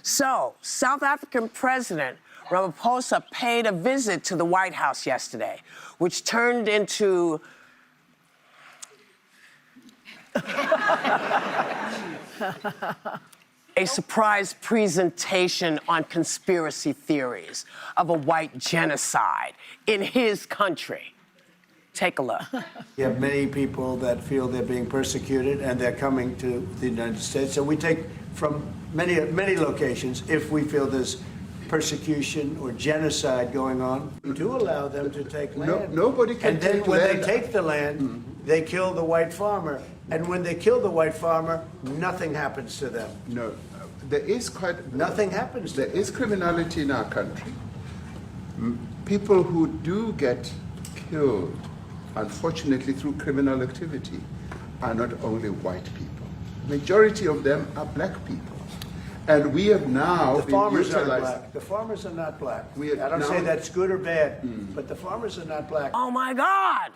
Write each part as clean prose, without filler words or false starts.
So, South African President Ramaphosa paid a visit to the White House yesterday, which turned into a surprise presentation on conspiracy theories of a white genocide in his country. Take a look. You have many people that feel they're being persecuted and they're coming to the United States. So we take from many locations if we feel there's persecution or genocide going on. We do allow them to take land. Nobody can take land. And then when they take the land, they kill the white farmer. And when they kill the white farmer, nothing happens to them. No, there is Nothing happens to them. There is criminality in our country. People who do get killed, unfortunately, through criminal activity, are not only white people. Majority of them are black people. And we have now The farmers are black. The farmers are not black. I don't say that's good or bad, but the farmers are not black. Oh, my God.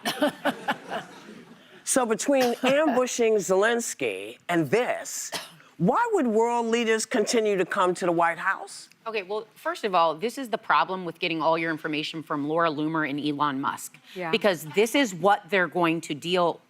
So between ambushing Zelensky and this, why would world leaders continue to come to the White House? Okay, well, first of all, this is the problem with getting all your information from Laura Loomer and Elon Musk. Yeah. Because this is what they're going to deal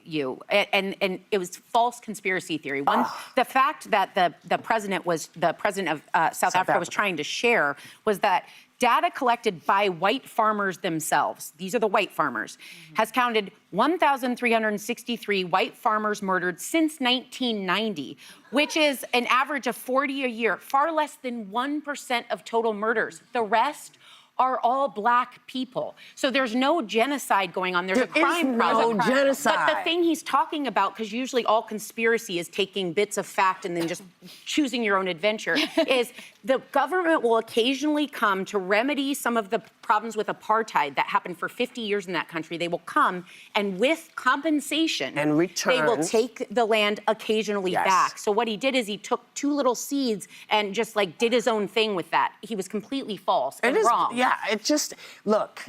you. And it was false conspiracy theory. One, the fact that the president of South Africa was trying to share was that data collected by white farmers themselves, these are the white farmers, has counted 1,363 white farmers murdered since 1990, which is an average of 40 a year, far less than 1% of total murders. The rest are all black people. So there's no genocide going on. There's a crime problem. No genocide. But the thing he's talking about, because usually all conspiracy is taking bits of fact and then just choosing your own adventure, is the government will occasionally come to remedy some of the problems with apartheid that happened for 50 years in that country. They will come and with compensation, and return, they will take the land occasionally back. So what he did is he took two little seeds and just like did his own thing with that. He was completely false and wrong. Yeah, it just, look,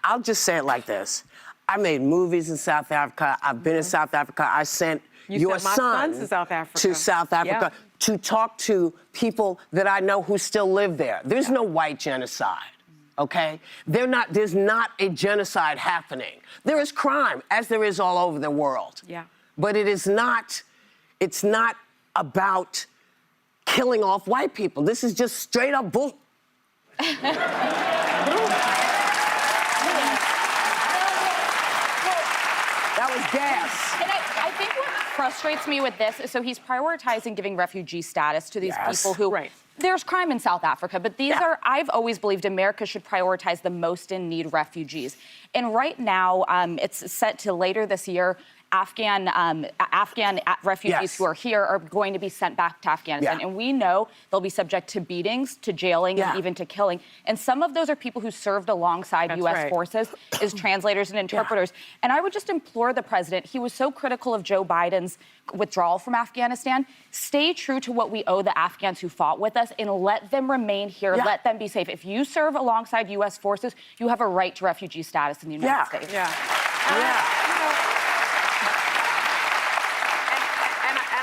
I'll just say it like this. I made movies in South Africa. I've been in South Africa. I sent your son to South Africa, to talk to people that I know who still live there. There's no white genocide, okay? There's not a genocide happening. There is crime, as there is all over the world. Yeah. But it's not about killing off white people. This is just straight up bull. That was gas. And I think what frustrates me with this is, so he's prioritizing giving refugee status to these people who, there's crime in South Africa, but these are, I've always believed America should prioritize the most in need refugees. And right now, it's set to later this year, Afghan refugees who are here are going to be sent back to Afghanistan. And we know they'll be subject to beatings, to jailing, and even to killing. And some of those are people who served alongside U.S. forces as translators and interpreters. And I would just implore the president, he was so critical of Joe Biden's withdrawal from Afghanistan. Stay true to what we owe the Afghans who fought with us and let them remain here. Let them be safe. If you serve alongside U.S. forces, you have a right to refugee status in the United States.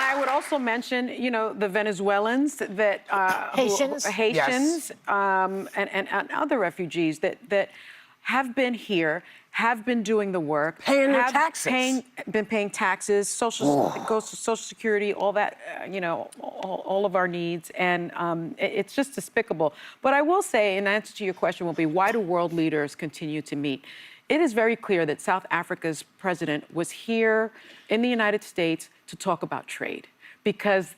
I would also mention, you know, the Venezuelans that Haitians, and other refugees that have been here, have been doing the work, paying their taxes, been paying taxes, it goes to Social Security, all that, you know, all of our needs, and it's just despicable. But I will say, in answer to your question, will be why do world leaders continue to meet? It is very clear that South Africa's president was here in the United States to talk about trade, because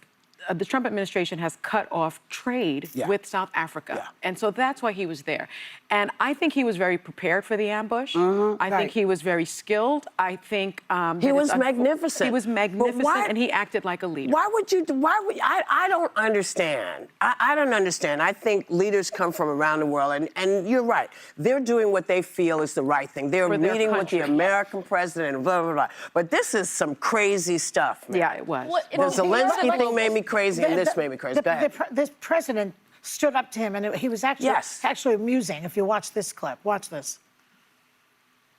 the Trump administration has cut off trade with South Africa. And so that's why he was there. And I think he was very prepared for the ambush. I think he was very skilled. I think he was magnificent. He was magnificent, and he acted like a leader. I don't understand. I don't understand. I think leaders come from around the world, and you're right. They're doing what they feel is the right thing. They're meeting with the American president, and blah, blah, blah. But this is some crazy stuff, man. Yeah, it was. The Zelensky thing made me crazy, and this made me crazy. Go ahead. The president stood up to him, and he was actually amusing. If you watch this clip, watch this.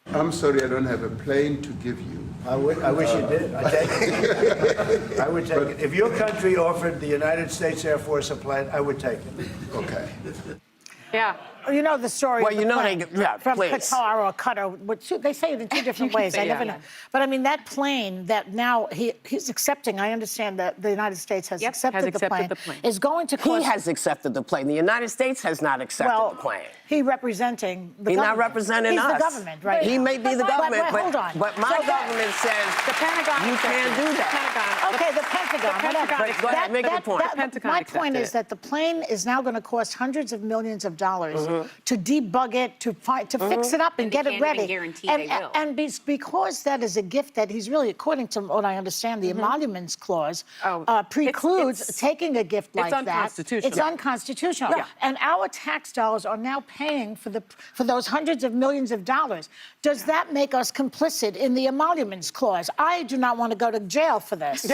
I'm sorry, I don't have a plane to give you, I wish you did. I take it. I would take it. If your country offered the United States Air Force a plane, I would take it. Okay. Yeah. You know the story. Well, of the you know plane from please. Qatar or Qatar. They say it in two different ways. say, I never know. But I mean, that plane that now he's accepting. I understand that the United States has accepted the plane. Is going to cost. He has accepted the plane. The United States has not accepted the plane. He representing the He's government. not representing us. He's the government, right? He may be the government, but hold on. but my government says The Pentagon you can't do that. Okay, the Pentagon. Pentagon whatever. accepted Go ahead, make your point. The Pentagon My point accepted is it. that the plane is now going to cost hundreds of millions of dollars to debug it, to fix it up and they get it can't ready. even guarantee they will. And because that is a gift that he's really, according to what I understand, the emoluments clause precludes it's- taking a gift like that. unconstitutional. It's unconstitutional. Yeah. And our tax dollars are now paying for those hundreds of millions of dollars. Does that make us complicit in the emoluments clause? I do not want to go to jail for this.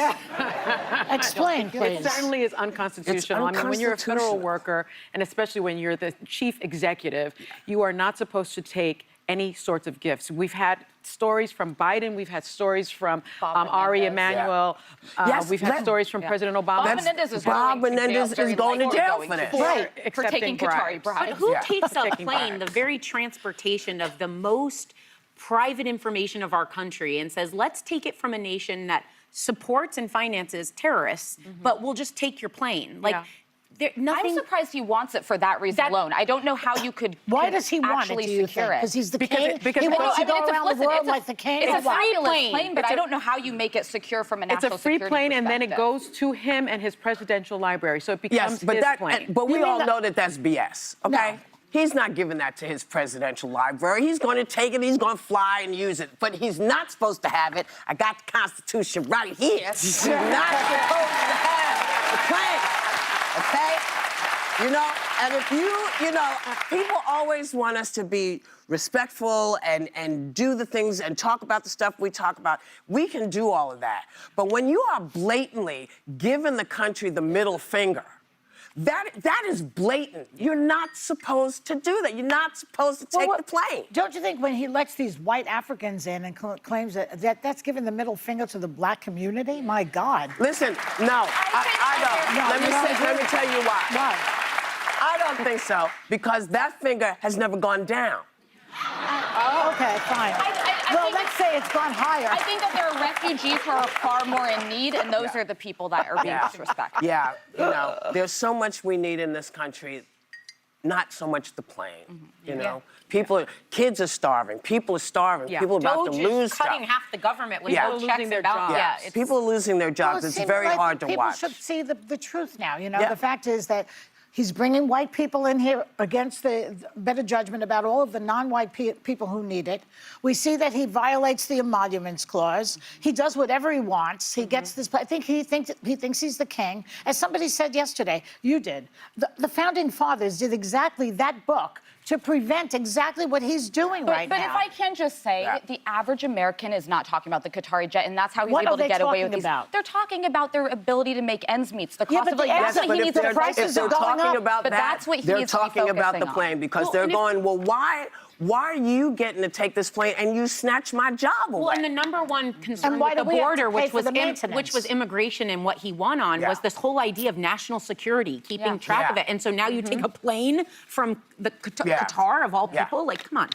Explain, please. It certainly is unconstitutional. I mean, when you're a federal unconstitutional. worker, and especially when you're the chief executive, you are not supposed to take any sorts of gifts. We've had stories from Biden. We've had stories from Ari Emanuel. Yes, we've had stories from President Obama. Bob Menendez is Bob going to jail, Menendez is going to jail for this. for taking Qatari But bribes. who takes a Taking plane, bribes. the very transportation of the most private information of our country, and says, let's take it from a nation that supports and finances terrorists, but we'll just take your plane? Like, I'm nothing. surprised he wants it for that reason alone. I don't know how you could Why does he want it, actually do you secure think? it. Because he's the Because king? it- because he it wants to goes- go around the world like the king? It's or a what? fabulous plane. plane, but I don't know how you make it secure from a It's national a free security plane, and then it perspective. goes to him and his presidential library. So it becomes Yes, but his plane. but we You mean all that- know that that's BS. Okay. No. He's not giving that to his presidential library. He's going to take it, he's going to fly and use it. But he's not supposed to have it. I got the Constitution right here. He's not supposed to have the plane. Okay? You know, and if you know, people always want us to be respectful and do the things and talk about the stuff we talk about. We can do all of that. But when you are blatantly giving the country the middle finger, that is blatant. You're not supposed to do that. You're not supposed to take the plane. Don't you think when he lets these white Africans in and claims that's giving the middle finger to the black community? My God. Listen, no, I don't. No, Let me tell you why. Why? I don't think so, because that finger has never gone down. Okay, fine. Well, think- let's say it's gone higher. I think that there are refugees who are far more in need, and those are the people that are being disrespected. Yeah, you know, there's so much we need in this country, not so much the plane, you know? Kids are starving, people are starving, people are about to Doge lose is cutting stuff. half the government with Yeah. no People checks losing and their balances. jobs. Yeah, Yes, it's- people are losing their Well, jobs. it It's seems very like hard to people watch. should see the truth now. You know, Yeah. the fact is that he's bringing white people in here against the better judgment about all of the non-white people who need it. We see that he violates the emoluments clause. He does whatever he wants. He gets this. I think he thinks he's the king. As somebody said yesterday, you did. The founding fathers did exactly that book to prevent exactly what he's doing right But now. if I can just say, the average American is not talking about the Qatari jet, and that's how he's What able are to they get away with talking these. about? They're talking about their ability to make ends meet. The Yeah, cost but of the living. ends- That's what but he if needs the to prices focus are on. going talking up, about but that, that's what he they're needs to be talking about the focusing on. plane because Well, they're and if- going, well, why are you getting to take this plane and you snatch my job away? Well, and the number one concern And why with the do we have to border, pay which for was the maintenance? which was immigration, and what he won on was this whole idea of national security, keeping track of Yeah. it. And so now you take a plane from the Yeah. Qatar of all Yeah. people. Like, come on.